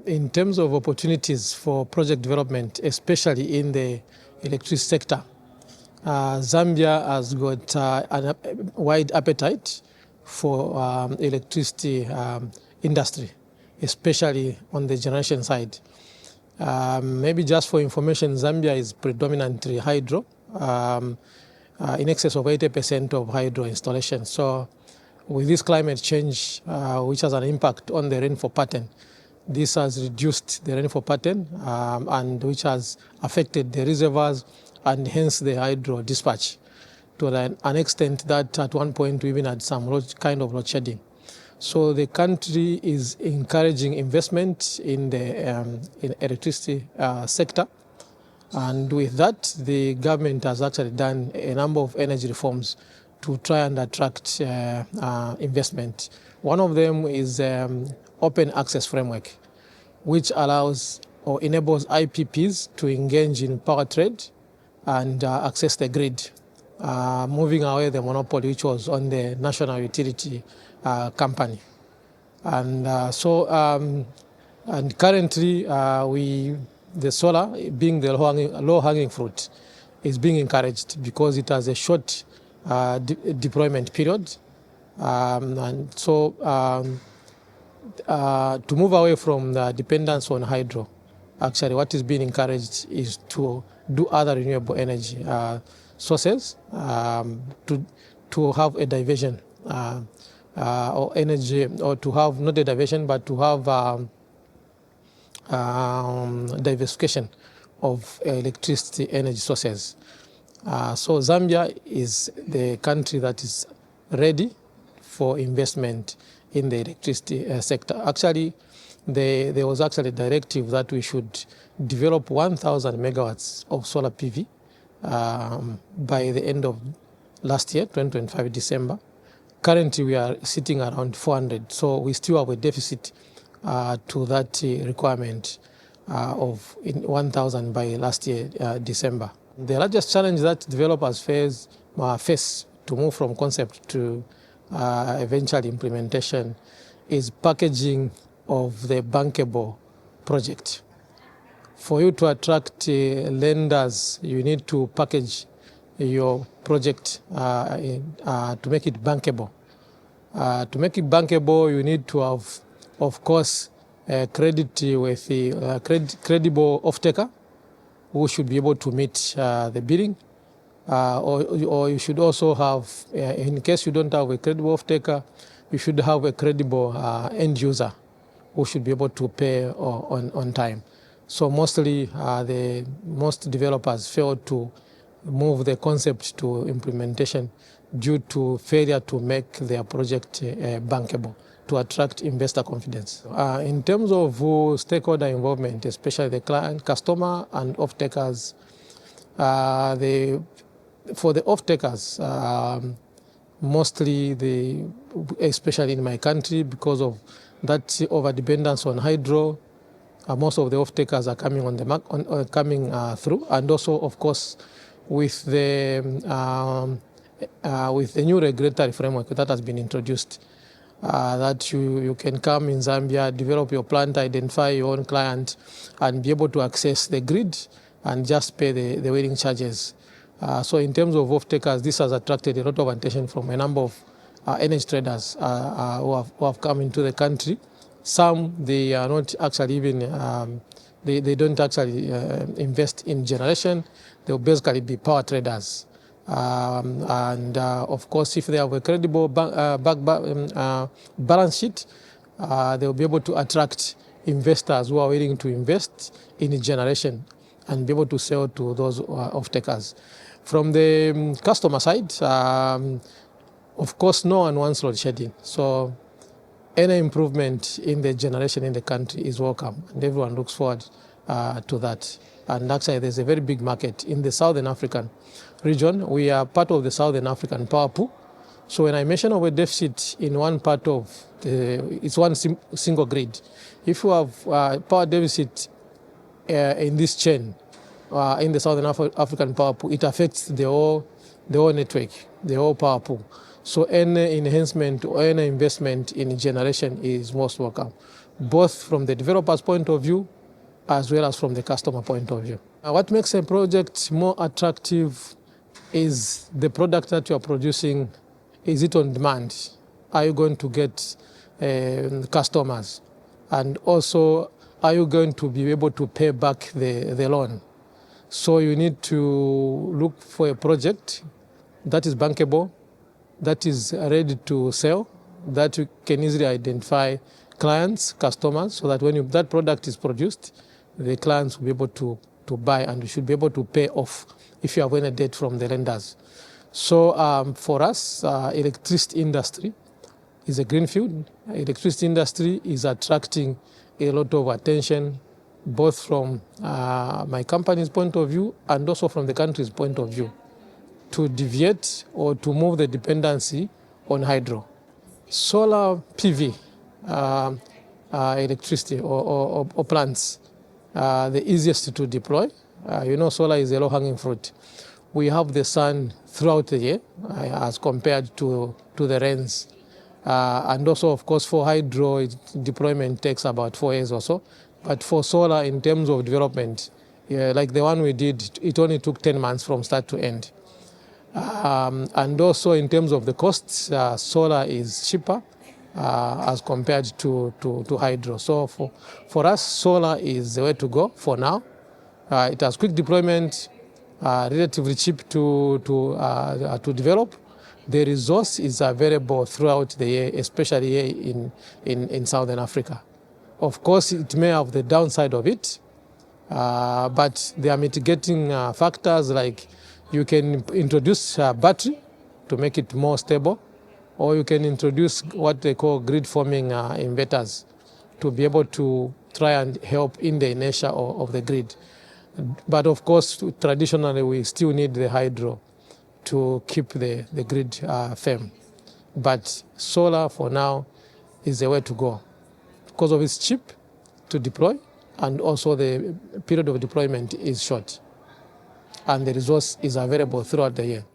In terms of opportunities for project development, especially in the electricity sector, Zambia has got a wide appetite for electricity industry, especially on the generation side. Maybe just for information, Zambia is predominantly hydro, in excess of 80% of hydro installation. So with this climate change, which has an impact on the rainfall pattern, this has reduced the rainfall pattern and which has affected the reservoirs and hence the hydro dispatch to an extent that at one point we even had some kind of load shedding. So the country is encouraging investment in the electricity sector. And with that, the government has actually done a number of energy reforms to try and attract investment. One of them is open access framework, which allows or enables IPPs to engage in power trade and access the grid, moving away the monopoly which was on the national utility company. And and currently the solar, being the low-hanging fruit, is being encouraged because it has a short deployment period. And so to move away from the dependence on hydro, actually what is being encouraged is to do other renewable energy sources to have a diversion or energy, or to have not a diversion, but to have diversification of electricity energy sources. So Zambia is the country that is ready for investment in the electricity sector. Actually, there was actually a directive that we should develop 1,000 megawatts of solar PV by the end of last year, 2025 December. Currently, we are sitting around 400, so we still have a deficit to that requirement of 1,000 by last year, December. The largest challenge that developers face to move from concept to eventual implementation is packaging of the bankable project. For you to attract lenders, you need to package your project to make it bankable. To make it bankable, you need to have, of course, credit with the credible off-taker who should be able to meet the bidding. Or you should also have, in case you don't have a credible off-taker, you should have a credible end user who should be able to pay on time. So mostly, most developers fail to move the concept to implementation due to failure to make their project bankable to attract investor confidence. In terms of stakeholder involvement, especially the client, customer, and off-takers, for the off-takers, mostly especially in my country, because of that over-dependence on hydro, most of the off-takers are coming coming through, and also, of course, with the new regulatory framework that has been introduced, that you can come in Zambia, develop your plant, identify your own client, and be able to access the grid and just pay the waiting charges. So in terms of off-takers, this has attracted a lot of attention from a number of energy traders who have come into the country. Some, they are not actually even, they don't actually invest in generation. They'll basically be power traders. Of course, if they have a credible balance sheet, they'll be able to attract investors who are willing to invest in generation and be able to sell to those off-takers. From the customer side, of course, no one wants load shedding. So any improvement in the generation in the country is welcome, and everyone looks forward to that. And actually, there's a very big market in the Southern African region. We are part of the Southern African power pool. So when I mention of a deficit in one part of it's one single grid. If you have power deficit in this chain, in the Southern African power pool, it affects the whole network, the whole power pool. So any enhancement or any investment in generation is most welcome. both from the developer's point of view as well as from the customer point of view. What makes a project more attractive is the product that you are producing. Is it on demand? Are you going to get customers? And also, are you going to be able to pay back the loan? So you need to look for a project that is bankable, that is ready to sell, that you can easily identify clients, customers, so that when that product is produced, the clients will be able to buy, and you should be able to pay off if you have any debt from the lenders. So for us, electricity industry is a greenfield. Electricity industry is attracting a lot of attention, both from my company's point of view and also from the country's point of view, to deviate or to move the dependency on hydro. Solar PV electricity or plants, the easiest to deploy. Solar is a low-hanging fruit. We have the sun throughout the year as compared to the rains. And also, of course, for hydro, deployment takes about 4 years or so. But for solar, in terms of development, like the one we did, it only took 10 months from start to end. And also in terms of the costs, solar is cheaper as compared to hydro. So for us, solar is the way to go for now. It has quick deployment, relatively cheap to develop. The resource is available throughout the year, especially here in Southern Africa. Of course, it may have the downside of it, but there are mitigating factors, like you can introduce a battery to make it more stable, or you can introduce what they call grid forming inverters to be able to try and help in the inertia of the grid. But of course, traditionally, we still need the hydro to keep the grid firm. But solar, for now, is the way to go, because of it's cheap to deploy, and also the period of deployment is short, and the resource is available throughout the year.